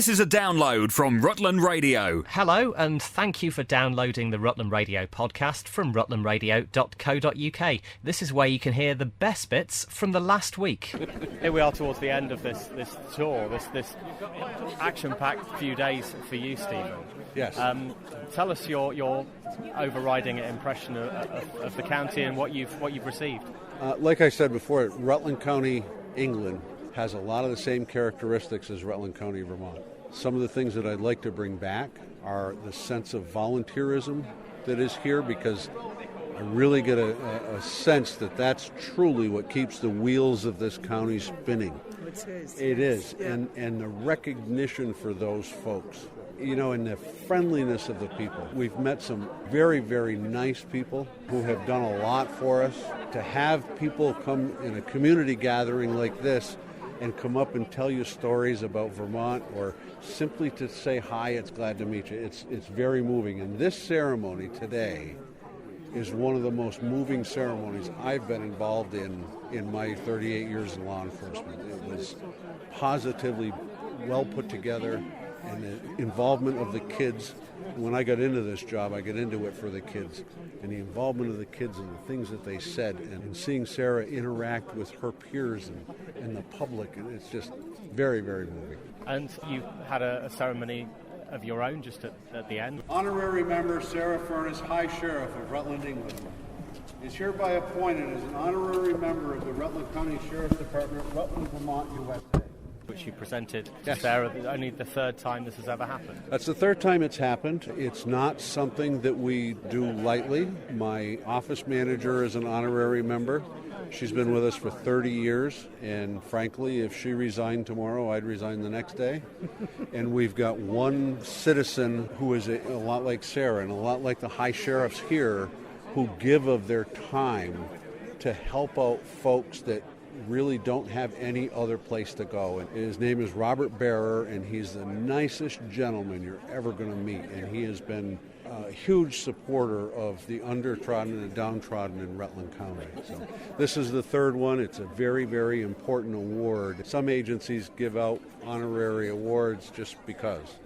This is a download from Rutland Radio. Hello, and thank you for downloading the Rutland Radio podcast from rutlandradio.co.uk. This is where you can hear the best bits from the last week. Here we are towards the end of this tour, this action-packed few days for you, Stephen. Yes. Tell us your overriding impression of the county and what you've received. Like I said before, Rutland County, England, has a lot of the same characteristics as Rutland County, Vermont. Some of the things that I'd like to bring back are the sense of volunteerism that is here, because I really get a sense that that's truly what keeps the wheels of this county spinning. It is. Yeah. And the recognition for those folks, you know, and the friendliness of the people. We've met some very, very nice people who have done a lot for us. To have people come in a community gathering like this and come up and tell you stories about Vermont, or simply to say hi, it's glad to meet you. It's very moving. And this ceremony today is one of the most moving ceremonies I've been involved in my 38 years in law enforcement. It was positively well put together, and the involvement of the kids. When I got into this job, I got into it for the kids, and the involvement of the kids and the things that they said, and seeing Sarah interact with her peers and the public, and it's just very, very moving. And you had a ceremony of your own just at the end. Honorary member Sarah Furness, High Sheriff of Rutland, England, is hereby appointed as an honorary member of the Rutland County Sheriff's Department, Rutland, Vermont, USA. Which you presented to Sarah, only the third time this has ever happened. That's the third time it's happened. It's not something that we do lightly. My office manager is an honorary member. She's been with us for 30 years, and frankly, if she resigned tomorrow, I'd resign the next day. And we've got one citizen who is a lot like Sarah and a lot like the high sheriffs here, who give of their time to help out folks that really don't have any other place to go. And his name is Robert Bearer, and he's the nicest gentleman you're ever going to meet. And he has been a huge supporter of the undertrodden and the downtrodden in Rutland County. So this is the third one. It's a very, very important award. Some agencies give out honorary awards just because,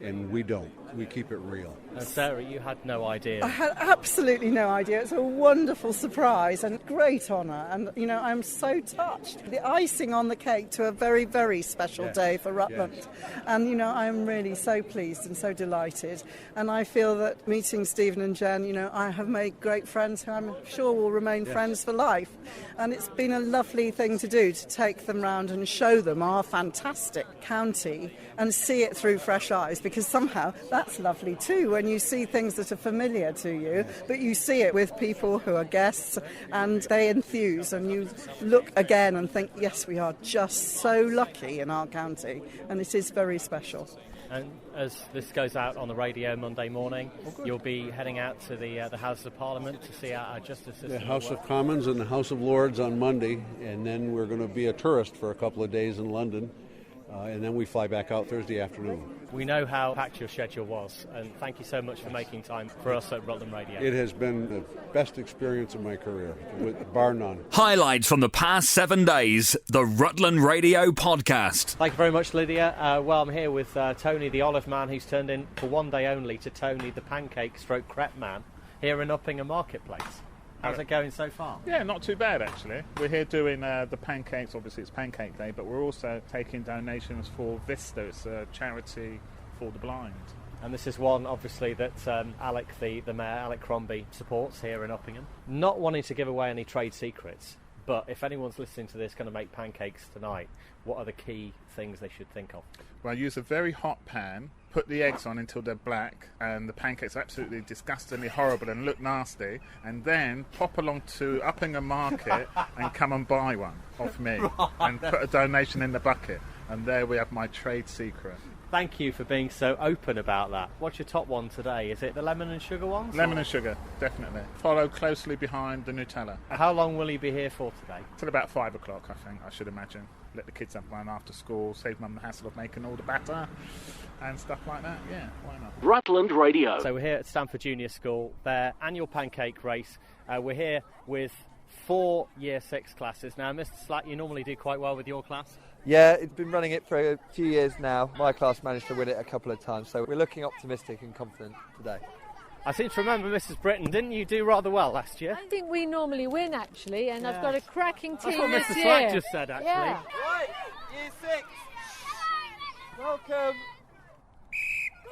and we don't. We keep it real. And Sarah, you had no idea. I had absolutely no idea. It's a wonderful surprise and great honour. And, you know, I'm so touched. The icing on the cake to a very, very special day for Rutland. Yes. And, you know, I'm really so pleased and so delighted. And I feel that meeting Stephen and Jen, you know, I have made great friends who I'm sure will remain friends for life. And it's been a lovely thing to do, to take them round and show them our fantastic county and see it through fresh eyes, because somehow that's lovely too, when you see things that are familiar to you, but you see it with people who are guests and they enthuse, and you look again and think, yes, we are just so lucky in our county, and it is very special. And as this goes out on the radio Monday morning, you'll be heading out to the House of Parliament to see our justice system. The House of Commons and the House of Lords on Monday, and then we're going to be a tourist for a couple of days in London. And then we fly back out Thursday afternoon. We know how packed your schedule was, and thank you so much for making time for us at Rutland Radio. It has been the best experience of my career, bar none. Highlights from the past 7 days, the Rutland Radio podcast. Thank you very much, Lydia. Well, I'm here with Tony, the olive man, who's turned in for one day only to Tony, the pancake stroke crepe man, here in Uppingham Marketplace. How's it going so far? Yeah, not too bad actually. We're here doing the pancakes. Obviously it's Pancake Day, but we're also taking donations for Vista. It's a charity for the blind. And this is one, obviously, that Alec, the Mayor, Alec Crombie, supports here in Uppingham. Not wanting to give away any trade secrets, but if anyone's listening to this going to make pancakes tonight, what are the key things they should think of? Well, use a very hot pan, put the eggs on until they're black, and the pancakes are absolutely disgustingly horrible and look nasty, and then pop along to Uppingham Market and come and buy one off me, and put a donation in the bucket, and there we have my trade secret. Thank you for being so open about that. What's your top one today? Is it the lemon and sugar ones? Lemon and sugar, definitely. Follow closely behind the Nutella. How long will you be here for today? Till about 5 o'clock, I think, I should imagine. Let the kids have one after school, save mum the hassle of making all the batter and stuff like that. Yeah, why not? Rutland Radio. So we're here at Stanford Junior School, their annual pancake race. We're here with 4 Year 6 classes. Now, Mr. Slack, you normally do quite well with your class. Yeah, it's been running it for a few years now. My class managed to win it a couple of times, so we're looking optimistic and confident today. I seem to remember, Mrs. Britton, didn't you do rather well last year? I think we normally win, actually, and I've got a cracking team That's what this Mr. year. Slack just said, actually. Yeah. Right, Year 6. Welcome.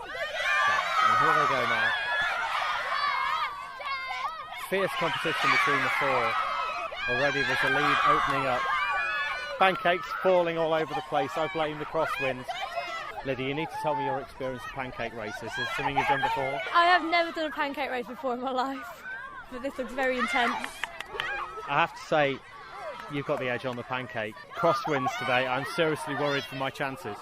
And here they go now. Fierce competition between the four. Already there's a lead opening up. Pancakes falling all over the place. I blame the crosswinds. Lydia, you need to tell me your experience of pancake races. Is it something you've done before? I have never done a pancake race before in my life, but this looks very intense. I have to say, you've got the edge on the pancake. Crosswinds today. I'm seriously worried for my chances.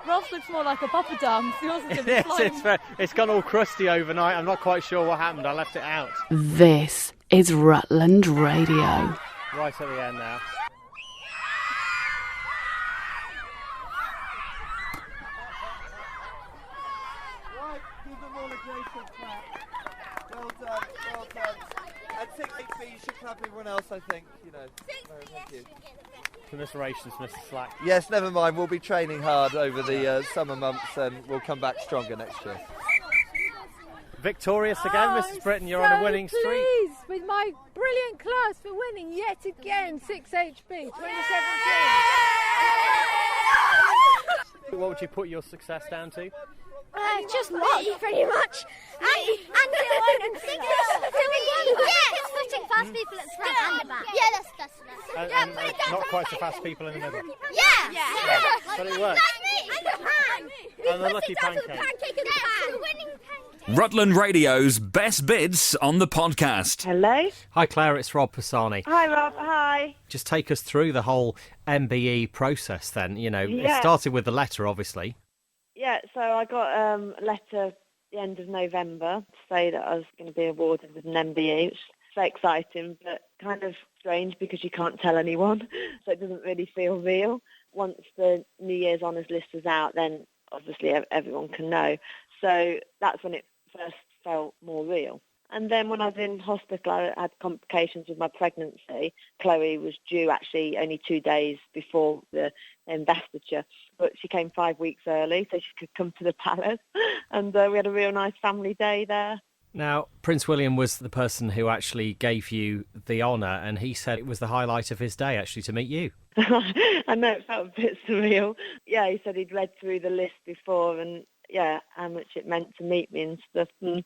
Ross looks more like a poppadom. Yours is going to be Yes, it's gone all crusty overnight. I'm not quite sure what happened. I left it out. This is Rutland Radio. Right at the end now. Right, give them all a great clap. Well done, well done. And 6HP, you should clap everyone else, I think. Thank you. Commiserations, Mr. Slack. Yes, never mind. We'll be training hard over the summer months and we'll come back stronger next year. Victorious again, Mrs. Britton. You're on a winning streak. Pleased with my brilliant class for winning yet again 6HP 2017. What would you put your success down to? Just me, pretty much. And putting fast people at the front and the back. Yeah, that's And not quite so fast people in the middle. Yeah. But it works. And the lucky pancake. Rutland Radio's best bits on the podcast. Hello. Hi Claire, it's Rob Pisani. Hi, Rob. Hi. Just take us through the whole MBE process then. You know, it Yeah. started with the letter, obviously. Yeah, so I got a letter at the end of November to say that I was going to be awarded with an MBE, which is so exciting, but kind of strange because you can't tell anyone, so it doesn't really feel real. Once the New Year's Honours list is out, then obviously everyone can know. So that's when it first felt more real. And then when I was in hospital, I had complications with my pregnancy. Chloe was due actually only 2 days before the investiture, but she came 5 weeks early so she could come to the palace. And we had a real nice family day there. Now, Prince William was the person who actually gave you the honour, and he said it was the highlight of his day, actually, to meet you. I know, it felt a bit surreal. Yeah, he said he'd read through the list before and, yeah, how much it meant to meet me and stuff. And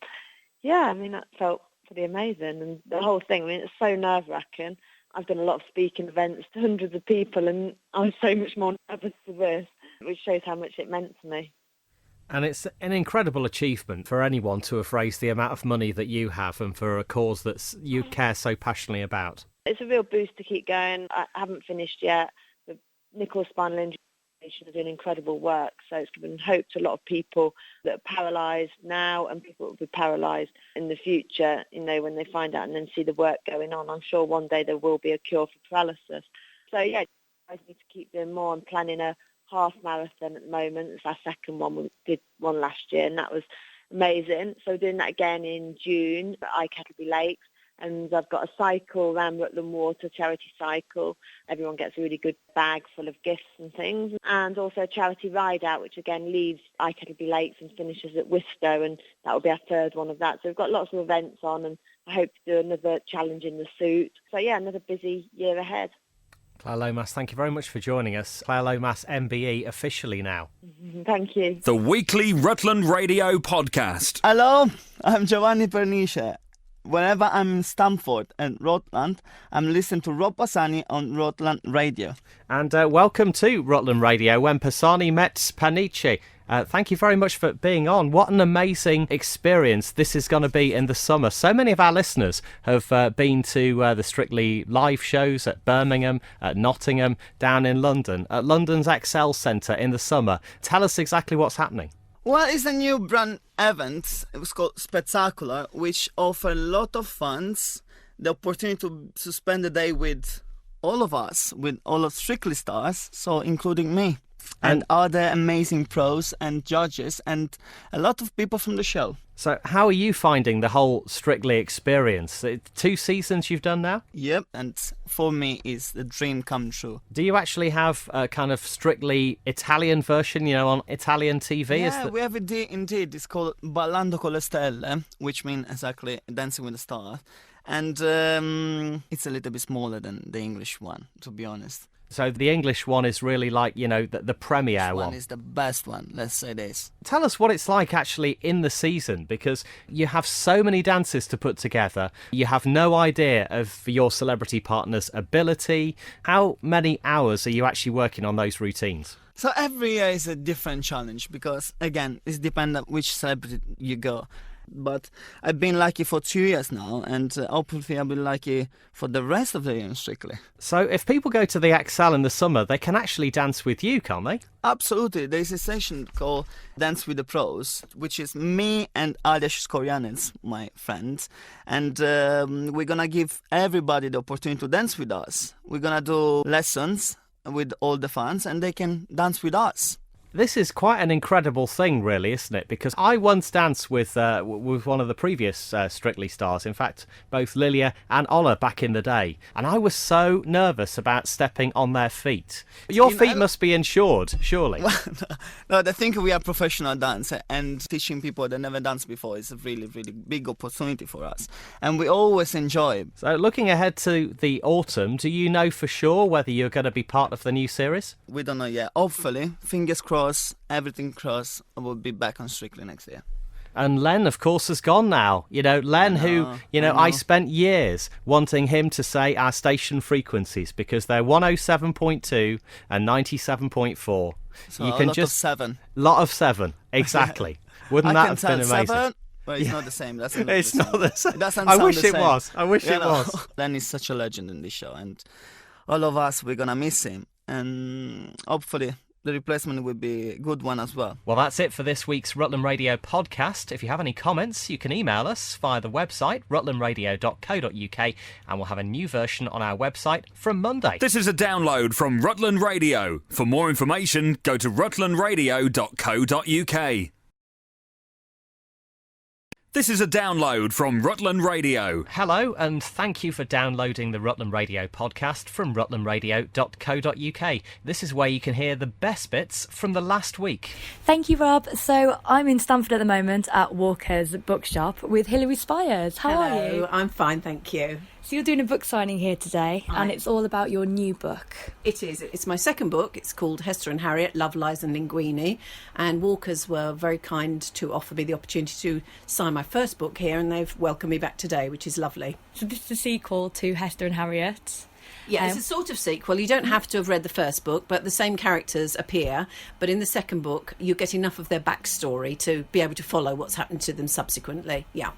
yeah, I mean, that felt pretty amazing. And the whole thing, I mean, it's so nerve-wracking. I've done a lot of speaking events to hundreds of people, and I was so much more nervous for this, which shows how much it meant to me. And it's an incredible achievement for anyone to have raised the amount of money that you have and for a cause that you care so passionately about. It's a real boost to keep going. I haven't finished yet. The nickel spinal injury Foundation are doing incredible work, so it's given hope to a lot of people that are paralysed now and people that will be paralysed in the future, you know, when they find out and then see the work going on. I'm sure one day there will be a cure for paralysis. So, yeah, I need to keep doing more. I'm planning a half marathon at the moment. It's our second one. We did one last year and that was amazing. So we're doing that again in June at Kettleby Lakes. And I've got a cycle around Rutland Water, charity cycle. Everyone gets a really good bag full of gifts and things. And also a charity ride out, which again leaves Kettleby Lakes and finishes at Wistow, and that will be our third one of that. So we've got lots of events on, and I hope to do another challenge in the suit. So yeah, another busy year ahead. Claire Lomas, thank you very much for joining us. Claire Lomas, MBE, officially now. Thank you. The weekly Rutland Radio podcast. Hello, I'm Giovanni Pernice. Whenever I'm in Stamford and Rutland, I'm listening to Rob Pisani on Rutland Radio. And welcome to Rutland Radio, when Pisani met Panici. Thank you very much for being on. What an amazing experience this is going to be in the summer. So many of our listeners have been to the Strictly live shows at Birmingham, at Nottingham, down in London, at London's Excel Centre in the summer. Tell us exactly what's happening. Well, it's a new brand event. It's called Spectacular, which offer a lot of fans the opportunity to spend the day with all of us, with all of Strictly stars, so including me. and other amazing pros and judges and a lot of people from the show. So how are you finding the whole Strictly experience? 2 seasons you've done now? Yep, and for me it's the dream come true. Do you actually have a kind of Strictly Italian version, on Italian TV? Yeah, we have it indeed. It's called Ballando con le Stelle, which means exactly Dancing with the Stars. And it's a little bit smaller than the English one, to be honest. So the English one is really like, the premiere This one. one is the best one, let's say this. Tell us what it's like actually in the season, because you have so many dances to put together. You have no idea of your celebrity partner's ability. How many hours are you actually working on those routines? So every year is a different challenge because, again, it's dependent which celebrity you go. But I've been lucky for 2 years now, and hopefully I'll be lucky for the rest of the year in Strictly. So if people go to the XL in the summer, they can actually dance with you, can't they? Absolutely. There's a session called Dance with the Pros, which is me and Aljaž Skorjanec, my friend. And we're going to give everybody the opportunity to dance with us. We're going to do lessons with all the fans, and they can dance with us. This is quite an incredible thing, really, isn't it? Because I once danced with one of the previous Strictly stars, in fact, both Lilia and Ola back in the day, and I was so nervous about stepping on their feet. Your feet must be insured, surely. No, I think we are professional dancer, and teaching people that never danced before is a really, really big opportunity for us, and we always enjoy it. So looking ahead to the autumn, do you know for sure whether you're going to be part of the new series? We don't know yet. Hopefully, fingers crossed, everything crossed, I will be back on Strictly next year. And Len, of course, has gone now. Len, who, I spent years wanting him to say our station frequencies because they're 107.2 and 97.4. So you can lot just of 7. Lot of 7, exactly. Wouldn't that have been amazing? 7, but it's not the same. It's not the same. It doesn't I sound wish the it same. was. I wish it was. Len is such a legend in this show, and all of us, we're gonna miss him, and hopefully the replacement will be a good one as well. Well, that's it for this week's Rutland Radio podcast. If you have any comments, you can email us via the website, rutlandradio.co.uk, and we'll have a new version on our website from Monday. This is a download from Rutland Radio. For more information, go to rutlandradio.co.uk. This is a download from Rutland Radio. Hello, and thank you for downloading the Rutland Radio podcast from rutlandradio.co.uk. This is where you can hear the best bits from the last week. Thank you, Rob. So I'm in Stamford at the moment at Walker's Bookshop with Hilary Spires. How are you? I'm fine, thank you. So you're doing a book signing here today, and it's all about your new book. It is. It's my second book. It's called Hester and Harriet, Love, Lies and Linguini. And Walkers were very kind to offer me the opportunity to sign my first book here, and they've welcomed me back today, which is lovely. So this is a sequel to Hester and Harriet. Yeah, it's a sort of sequel. You don't have to have read the first book, but the same characters appear. But in the second book, you get enough of their backstory to be able to follow what's happened to them subsequently. Yeah.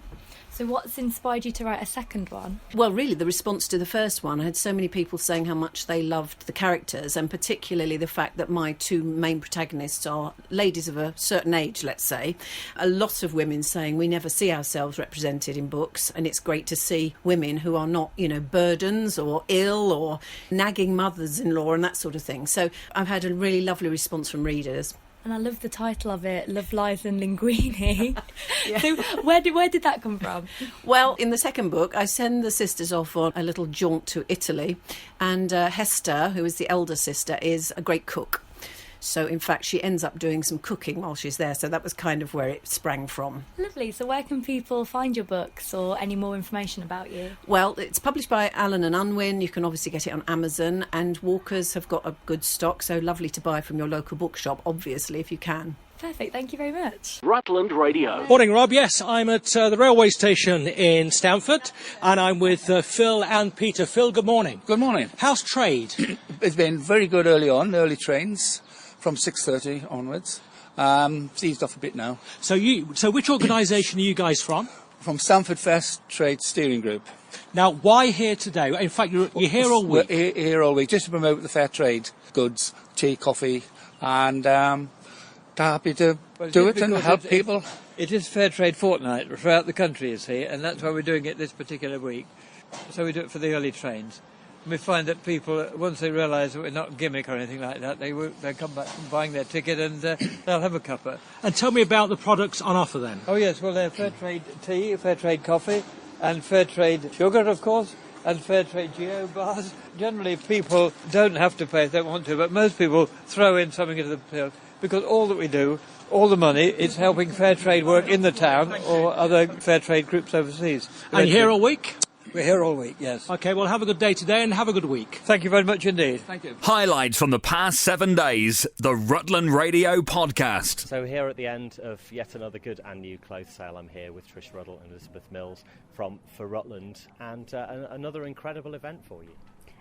So what's inspired you to write a second one? Well, really, the response to the first one. I had so many people saying how much they loved the characters, and particularly the fact that my two main protagonists are ladies of a certain age, let's say. A lot of women saying we never see ourselves represented in books, and it's great to see women who are not, burdens or ill or nagging mothers-in-law and that sort of thing. So I've had a really lovely response from readers. And I love the title of it, Love, Lies and Linguini. Yeah. So where did that come from? Well, in the second book, I send the sisters off on a little jaunt to Italy. And Hester, who is the elder sister, is a great cook. So, in fact, she ends up doing some cooking while she's there. So that was kind of where it sprang from. Lovely. So where can people find your books or any more information about you? Well, it's published by Allen and Unwin. You can obviously get it on Amazon. And Walkers have got a good stock. So lovely to buy from your local bookshop, obviously, if you can. Perfect. Thank you very much. Rutland Radio. Morning, Rob. Yes, I'm at the railway station in Stamford, and I'm with Phil and Peter. Phil, good morning. Good morning. How's trade? It's been very good early trains from 6:30 onwards. It's eased off a bit now. So which organisation are you guys from? From Stamford Fest Trade Steering Group. Now, why here today? In fact, you're here all week. We're here all week just to promote the fair trade goods, tea, coffee, and happy to do it and help people. It is Fair Trade Fortnight throughout the country, you see, and that's why we're doing it this particular week. So we do it for the early trains. We find that people, once they realise that we're not gimmick or anything like that, they come back from buying their ticket and they'll have a cuppa. And tell me about the products on offer then. Oh yes, well they're fair trade tea, fair trade coffee, and fair trade sugar, of course, and fair trade geo bars. Generally people don't have to pay if they want to, but most people throw in something into the till, because all that we do, all the money, is helping fair trade work in the town or other fair trade groups overseas. And you're here all week? We're here all week, yes. OK, well, have a good day today and have a good week. Thank you very much indeed. Thank you. Highlights from the past 7 days, the Rutland Radio Podcast. So here at the end of yet another good and new clothes sale, I'm here with Trish Ruddle and Elizabeth Mills for Rutland, and another incredible event for you.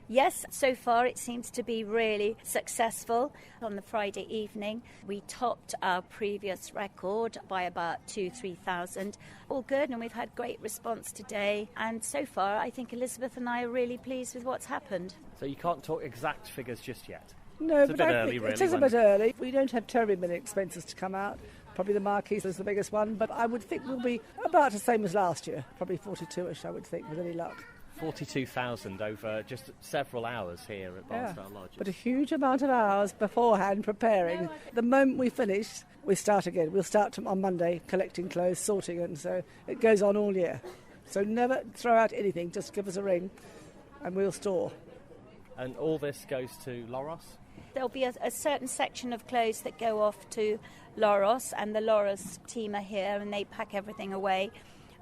Yes, so far it seems to be really successful. On the Friday evening, we topped our previous record by about 2,000-3,000. All good, and we've had great response today. And so far, I think Elizabeth and I are really pleased with what's happened. So you can't talk exact figures just yet? No, it's but a bit early, really. It is a bit early. We don't have terribly many expenses to come out. Probably the Marquise is the biggest one, but I would think we'll be about the same as last year. Probably 42-ish, I would think, with any luck. 42,000 over just several hours here at Barnstar Lodge. But a huge amount of hours beforehand preparing. The moment we finish, we start again. We'll start on Monday collecting clothes, sorting, and so it goes on all year. So never throw out anything, just give us a ring and we'll store. And all this goes to Loros? There'll be a certain section of clothes that go off to Loros, and the Loros team are here and they pack everything away.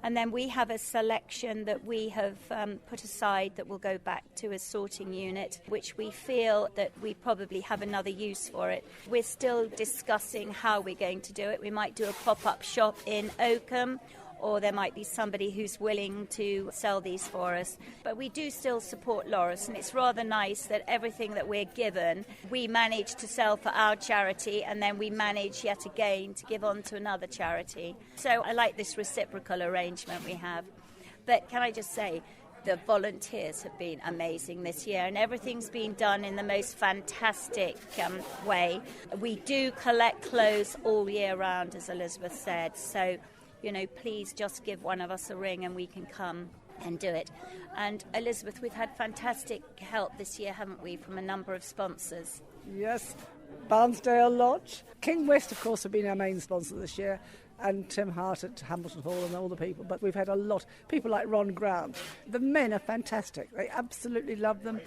And then we have a selection that we have put aside that will go back to a sorting unit, which we feel that we probably have another use for it. We're still discussing how we're going to do it. We might do a pop-up shop in Oakham, or there might be somebody who's willing to sell these for us. But we do still support Loris, and it's rather nice that everything that we're given, we manage to sell for our charity, and then we manage yet again to give on to another charity. So I like this reciprocal arrangement we have. But can I just say, the volunteers have been amazing this year, and everything's been done in the most fantastic way. We do collect clothes all year round, as Elizabeth said, so please just give one of us a ring and we can come and do it. And Elizabeth, we've had fantastic help this year, haven't we, from a number of sponsors? Yes, Barnsdale Lodge. King West, of course, have been our main sponsor this year, and Tim Hart at Hamilton Hall and all the people. But we've had a lot, people like Ron Grant. The men are fantastic. They absolutely love them.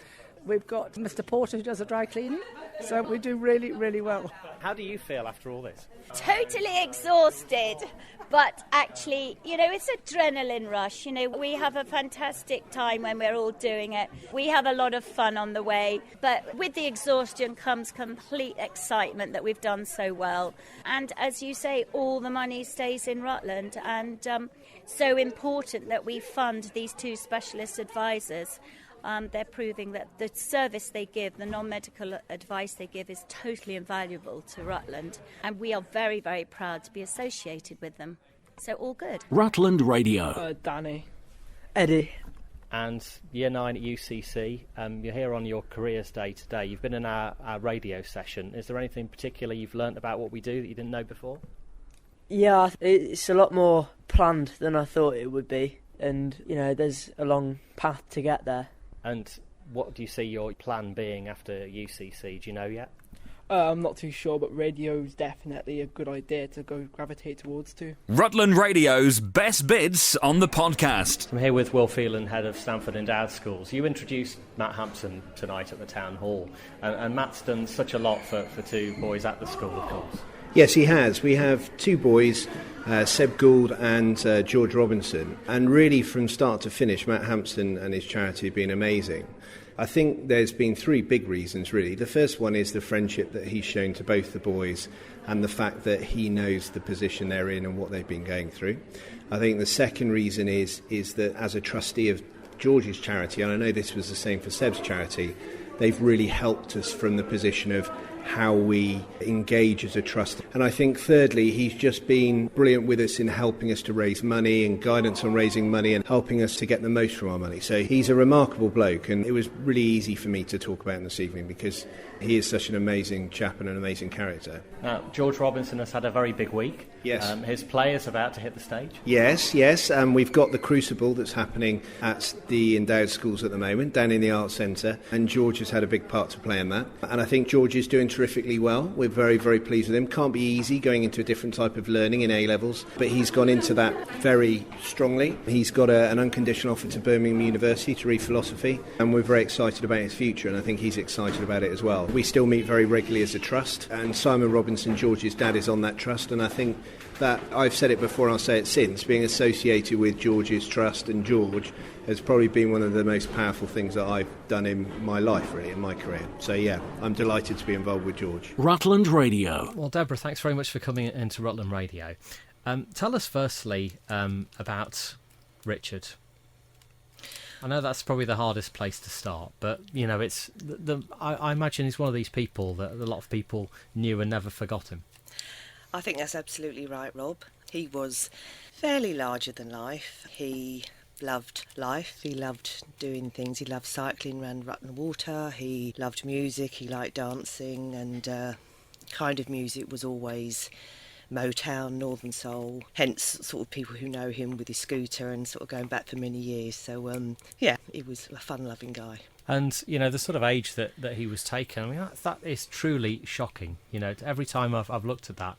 We've got Mr. Porter who does the dry cleaning, so we do really, really well. How do you feel after all this? Totally exhausted, but actually, it's adrenaline rush. We have a fantastic time when we're all doing it. We have a lot of fun on the way, but with the exhaustion comes complete excitement that we've done so well. And as you say, all the money stays in Rutland, and so important that we fund these two specialist advisors. They're proving that the service they give, the non-medical advice they give, is totally invaluable to Rutland. And we are very, very proud to be associated with them. So all good. Rutland Radio. Danny. Eddie. And Year 9 at UCC, you're here on your Careers Day today. You've been in our radio session. Is there anything particular you've learnt about what we do that you didn't know before? Yeah, it's a lot more planned than I thought it would be. And, there's a long path to get there. And what do you see your plan being after UCC? Do you know yet? I'm not too sure, but radio's definitely a good idea to go gravitate towards too. Rutland Radio's best bits on the podcast. I'm here with Will Phelan, head of Stamford Endowed Schools. You introduced Matt Hampson tonight at the Town Hall, and Matt's done such a lot for two boys at the school, of course. Yes, he has. We have two boys, Seb Gould and George Robinson, and really from start to finish, Matt Hampson and his charity have been amazing. I think there's been three big reasons, really. The first one is the friendship that he's shown to both the boys and the fact that he knows the position they're in and what they've been going through. I think the second reason is that as a trustee of George's charity, and I know this was the same for Seb's charity, they've really helped us from the position of how we engage as a trust. And I think thirdly, he's just been brilliant with us in helping us to raise money and guidance on raising money and helping us to get the most from our money. So he's a remarkable bloke, and it was really easy for me to talk about him this evening because he is such an amazing chap and an amazing character. Now, George Robinson has had a very big week. Yes. His play is about to hit the stage. Yes. We've got the Crucible that's happening at the endowed schools at the moment, down in the Arts Centre, and George has had a big part to play in that. And I think George is doing terrifically well. We're very, very pleased with him. Can't be easy going into a different type of learning in A-levels, but he's gone into that very strongly. He's got an unconditional offer to Birmingham University to read philosophy, and we're very excited about his future, and I think he's excited about it as well. We still meet very regularly as a trust, and Simon Robinson, George's dad, is on that trust, and I think that, I've said it before and I'll say it since, being associated with George's trust and George has probably been one of the most powerful things that I've done in my life, really, in my career. So yeah, I'm delighted to be involved with George. Rutland Radio. Well, Deborah, thanks very much for coming into Rutland Radio. Tell us firstly about Richard. I know that's probably the hardest place to start, but you know, it's I imagine he's one of these people that a lot of people knew and never forgot him. I think that's absolutely right, Rob. He was fairly larger than life. He loved life. He loved doing things. He loved cycling around Rutland Water. He loved music. He liked dancing, and kind of music was always Motown, Northern Soul, hence sort of people who know him with his scooter and sort of going back for many years. So, yeah, he was a fun-loving guy. And, you know, the sort of age that he was taken, I mean, that is truly shocking. You know, every time I've looked at that,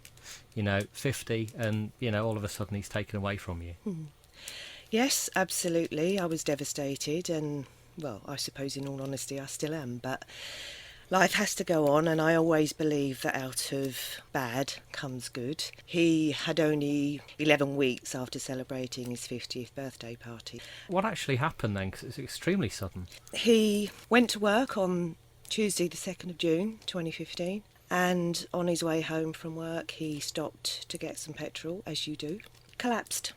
you know, 50 and, you know, all of a sudden he's taken away from you. Yes, absolutely. I was devastated and, well, I suppose in all honesty I still am, but life has to go on, and I always believe that out of bad comes good. He had only 11 weeks after celebrating his 50th birthday party. What actually happened then? Because it's extremely sudden. He went to work on Tuesday the 2nd of June 2015, and on his way home from work he stopped to get some petrol, as you do, collapsed,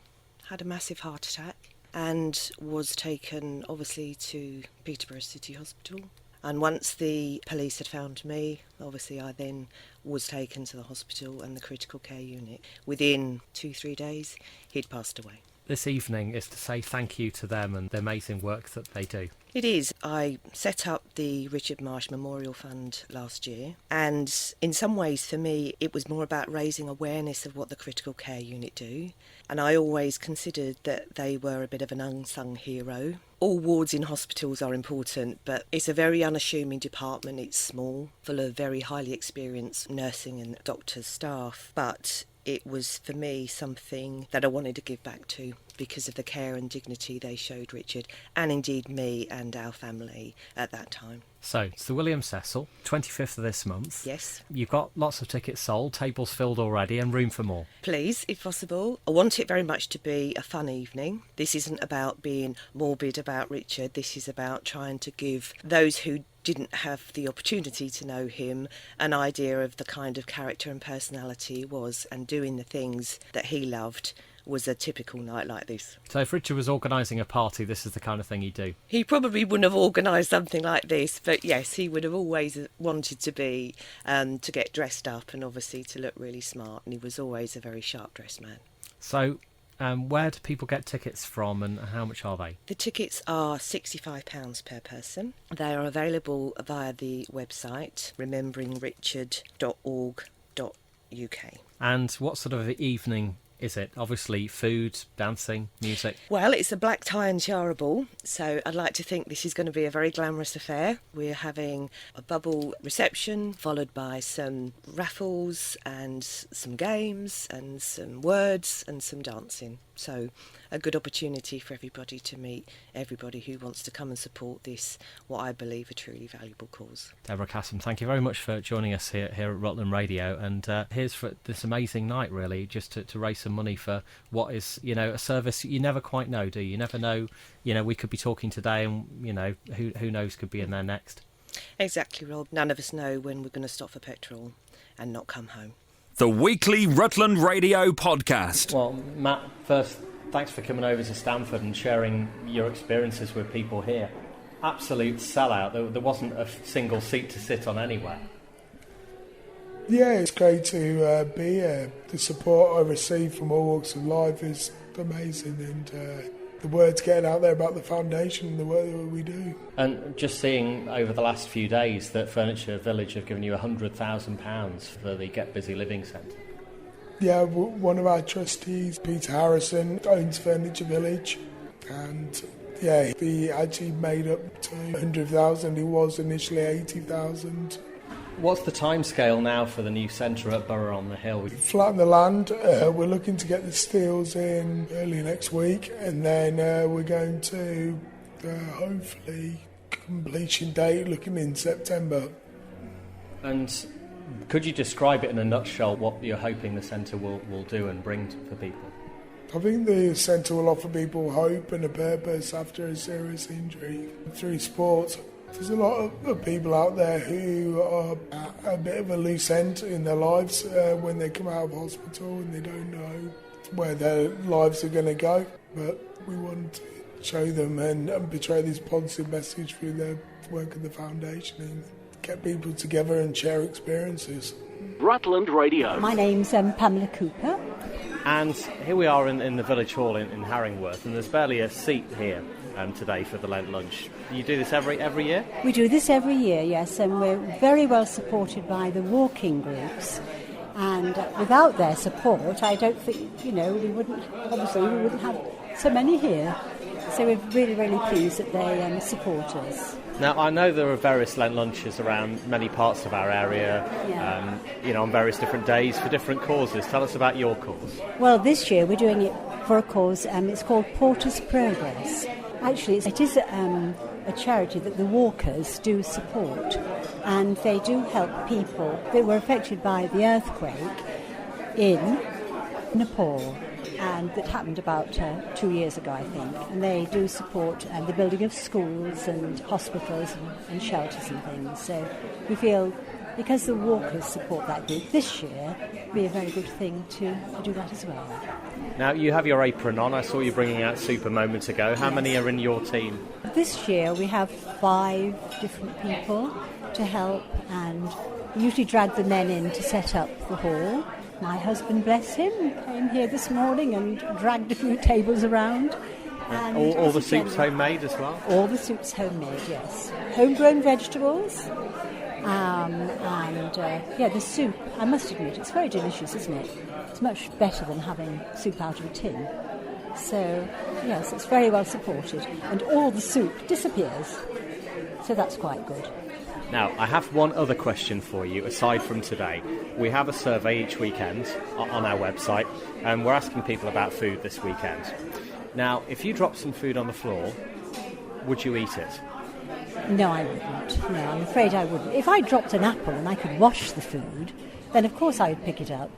had a massive heart attack, and was taken obviously to Peterborough City Hospital. And once the police had found me, obviously I then was taken to the hospital and the critical care unit. Within 2-3 days, he'd passed away. This evening is to say thank you to them and the amazing work that they do. It is. I set up the Richard Marsh Memorial Fund last year, and in some ways for me it was more about raising awareness of what the critical care unit do, and I always considered that they were a bit of an unsung hero. All wards in hospitals are important, but it's a very unassuming department. It's small, full of very highly experienced nursing and doctors staff, but it was for me something that I wanted to give back to because of the care and dignity they showed Richard, and indeed me and our family at that time. So, it's the William Cecil, 25th of this month. Yes. You've got lots of tickets sold, tables filled already, and room for more. Please, if possible. I want it very much to be a fun evening. This isn't about being morbid about Richard. This is about trying to give those who didn't have the opportunity to know him an idea of the kind of character and personality he was, and doing the things that he loved was a typical night like this. So if Richard was organising a party, this is the kind of thing he'd do? He probably wouldn't have organised something like this, but yes, he would have always wanted to be, to get dressed up and obviously to look really smart, and he was always a very sharp-dressed man. So where do people get tickets from, and how much are they? The tickets are £65 per person. They are available via the website rememberingricchard.org.uk. And what sort of evening is it? Obviously food, dancing, music. Well, it's a black tie and tiara ball, so I'd like to think this is going to be a very glamorous affair. We're having a bubble reception followed by some raffles and some games and some words and some dancing. So a good opportunity for everybody to meet everybody who wants to come and support this, what I believe a truly valuable cause. Deborah Cassom, thank you very much for joining us here at Rutland Radio, and here's for this amazing night, really, just to raise some money for what is, you know, a service you never quite know, do you? You never know, you know, we could be talking today and, you know, who knows could be in there next. Exactly, Rob. None of us know when we're going to stop for petrol and not come home. The weekly Rutland Radio podcast. Well, Matt, first, thanks for coming over to Stamford and sharing your experiences with people here. Absolute sellout. There wasn't a single seat to sit on anywhere. Yeah, it's great to be here. The support I receive from all walks of life is amazing, and the word's getting out there about the foundation and the work that we do. And just seeing over the last few days that Furniture Village have given you £100,000 for the Get Busy Living Centre. Yeah, one of our trustees, Peter Harrison, owns Furniture Village, and yeah, he actually made up to 100,000. He was initially 80,000. What's the timescale now for the new centre at Borough on the Hill? Flatten the land. We're looking to get the steels in early next week, and then we're going to hopefully completion date looking in September. And could you describe it in a nutshell what you're hoping the centre will do and bring for people? I think the centre will offer people hope and a purpose after a serious injury through sports. There's a lot of people out there who are at a bit of a loose end in their lives when they come out of hospital and they don't know where their lives are going to go. But we want to show them and portray this positive message through the work of the foundation and get people together and share experiences. Rutland Radio. My name's Pamela Cooper. And here we are in the village hall in Harringworth, and there's barely a seat here today for the Lent lunch. You do this every year? We do this every year, yes, and we're very well supported by the walking groups. And without their support, I don't think, we wouldn't have so many here. So we're really, really pleased that they support us. Now, I know there are various Lent lunches around many parts of our area, on various different days for different causes. Tell us about your cause. Well, this year we're doing it for a cause, it's called Porter's Progress. Actually, it is a charity that the walkers do support, and they do help people that were affected by the earthquake in Nepal. And that happened about 2 years ago, I think. And they do support the building of schools and hospitals and shelters and things. So we feel, because the walkers support that group this year, it would be a very good thing to do that as well. Now, you have your apron on. I saw you bringing out soup a moment ago. How many are in your team? This year we have 5 different people to help, and we usually drag the men in to set up the hall. My husband, bless him, came here this morning and dragged a few tables around. And all the soup's homemade as well? All the soup's homemade, yes. Homegrown vegetables. The soup, I must admit, it's very delicious, isn't it? It's much better than having soup out of a tin. So, yes, it's very well supported. And all the soup disappears. So that's quite good. Now, I have one other question for you, aside from today. We have a survey each weekend on our website, and we're asking people about food this weekend. Now, if you drop some food on the floor, would you eat it? No, I wouldn't. No, I'm afraid I wouldn't. If I dropped an apple and I could wash the food, then of course I would pick it up.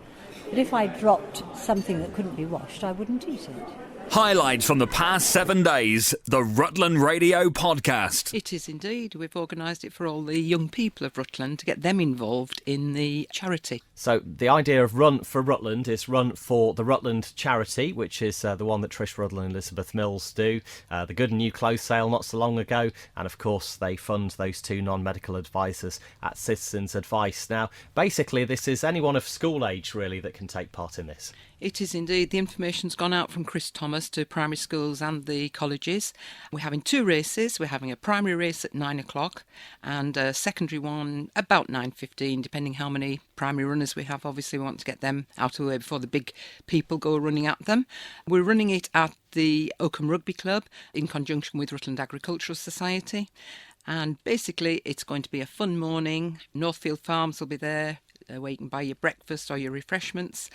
But if I dropped something that couldn't be washed, I wouldn't eat it. Highlights from the past 7 days, the Rutland Radio Podcast. It is indeed. We've organised it for all the young people of Rutland to get them involved in the charity. So the idea of Run for Rutland is Run for the Rutland charity, which is the one that Trish Rutland and Elizabeth Mills do. The Good and New Clothes sale not so long ago. And of course, they fund those 2 non-medical advisors at Citizens Advice. Now, basically, this is anyone of school age, really, that can take part in this. It is indeed. The information's gone out from Chris Thomas to primary schools and the colleges. We're having 2 races. We're having a primary race at 9 o'clock and a secondary one about 9:15, depending how many primary runners we have. Obviously, we want to get them out of the way before the big people go running at them. We're running it at the Oakham Rugby Club in conjunction with Rutland Agricultural Society. And basically, it's going to be a fun morning. Northfield Farms will be there, where you can buy your breakfast or your refreshments.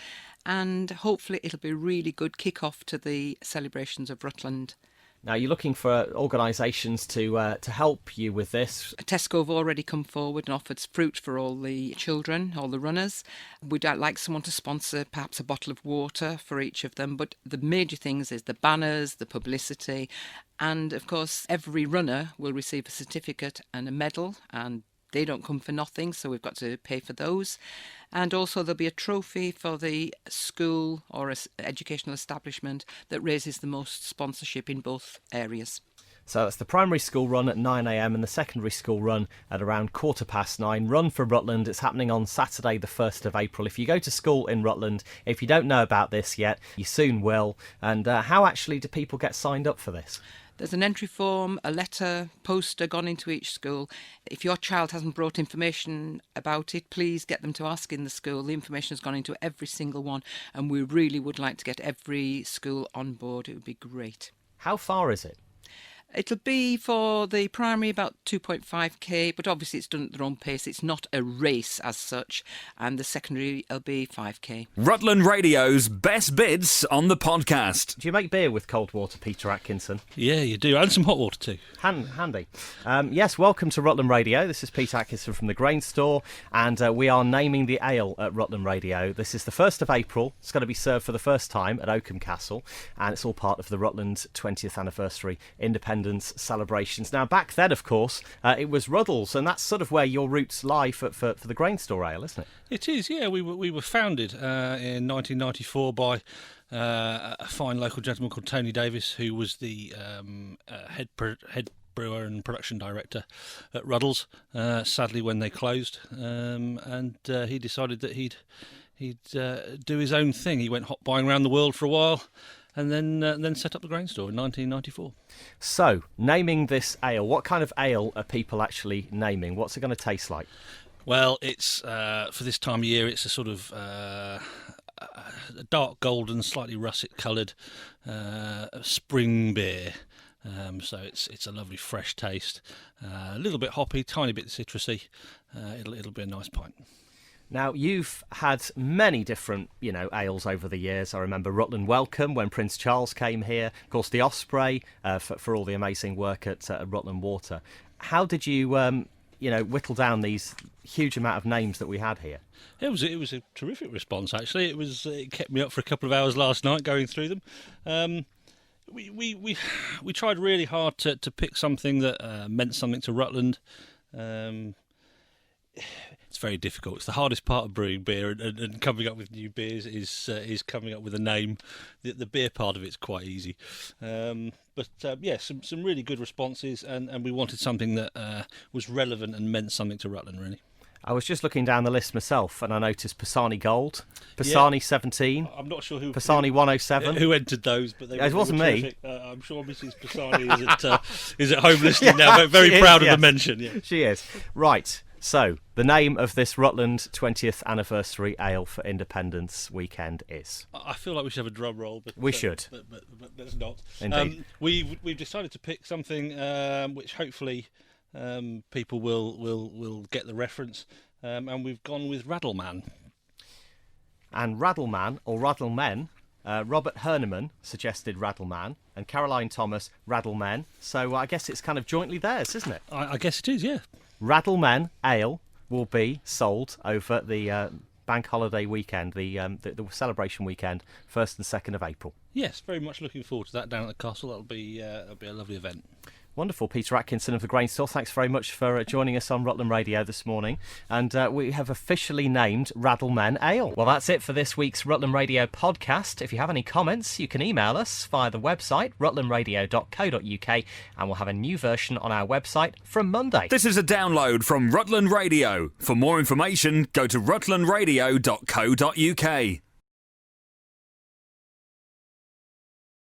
And hopefully it'll be a really good kick-off to the celebrations of Rutland. Now, you're looking for organisations to help you with this. Tesco have already come forward and offered fruit for all the children, all the runners. We'd like someone to sponsor perhaps a bottle of water for each of them. But the major things is the banners, the publicity, and, of course, every runner will receive a certificate and a medal, and they don't come for nothing, so we've got to pay for those. And also there'll be a trophy for the school or educational establishment that raises the most sponsorship in both areas. So that's the primary school run at 9 a.m. and the secondary school run at around 9:15. Run for Rutland. It's happening on Saturday the 1st of April. If you go to school in Rutland, if you don't know about this yet, you soon will. And how actually do people get signed up for this? There's an entry form, a letter, poster gone into each school. If your child hasn't brought information about it, please get them to ask in the school. The information has gone into every single one, and we really would like to get every school on board. It would be great. How far is it? It'll be for the primary about 2.5k, but obviously it's done at their own pace. It's not a race as such, and the secondary will be 5k. Rutland Radio's best bits on the podcast. Do you make beer with cold water, Peter Atkinson? Yeah, you do, and some hot water too. Handy. Yes, welcome to Rutland Radio. This is Peter Atkinson from the Grain Store, and we are naming the ale at Rutland Radio. This is the 1st of April. It's going to be served for the first time at Oakham Castle, and it's all part of the Rutland 20th anniversary Independence celebrations. Now, back then, of course, it was Ruddles, and that's sort of where your roots lie for the Grain Store ale, isn't it? It is, yeah. We were founded in 1994 by a fine local gentleman called Tony Davis, who was the head brewer and production director at Ruddles. Sadly, when they closed, and he decided that he'd do his own thing. He went hot buying around the world for a while, and then set up the Grain Store in 1994. So, naming this ale, what kind of ale are people actually naming? What's it going to taste like? Well, it's for this time of year, it's a sort of a dark golden, slightly russet-coloured spring beer. So it's a lovely fresh taste, a little bit hoppy, tiny bit citrusy. It'll be a nice pint. Now, you've had many different, ales over the years. I remember Rutland Welcome when Prince Charles came here. Of course, the Osprey for all the amazing work at Rutland Water. How did you, whittle down these huge amount of names that we had here? It was a terrific response, actually. It kept me up for a couple of hours last night going through them. We tried really hard to pick something that meant something to Rutland. It's very difficult. It's the hardest part of brewing beer, and coming up with new beers is coming up with a name. The beer part of it's quite easy, but some really good responses, and we wanted something that was relevant and meant something to Rutland, really. I was just looking down the list myself, and I noticed Pisani Gold, Pisani 17. I'm not sure who Pisani 107. Who entered those, but it wasn't me. I'm sure Mrs. Pisani is at home listening now. But very proud of the mention. Yeah. She is. Right. So the name of this Rutland 20th anniversary ale for Independence weekend is. I feel like we should have a drum roll, but we should. But let's not. Indeed. We've decided to pick something which hopefully people will get the reference, and we've gone with Raddleman. And Raddleman, or Raddlemen, Robert Herneman suggested Raddleman, and Caroline Thomas Raddlemen. So I guess it's kind of jointly theirs, isn't it? I guess it is, yeah. Raddlemen ale will be sold over the bank holiday weekend, the celebration weekend, 1st and 2nd of April. Yes, very much looking forward to that down at the castle. That'll be a lovely event. Wonderful. Peter Atkinson of the Grain Store, thanks very much for joining us on Rutland Radio this morning. And we have officially named Raddlemen Ale. Well, that's it for this week's Rutland Radio podcast. If you have any comments, you can email us via the website, rutlandradio.co.uk, and we'll have a new version on our website from Monday. This is a download from Rutland Radio. For more information, go to rutlandradio.co.uk.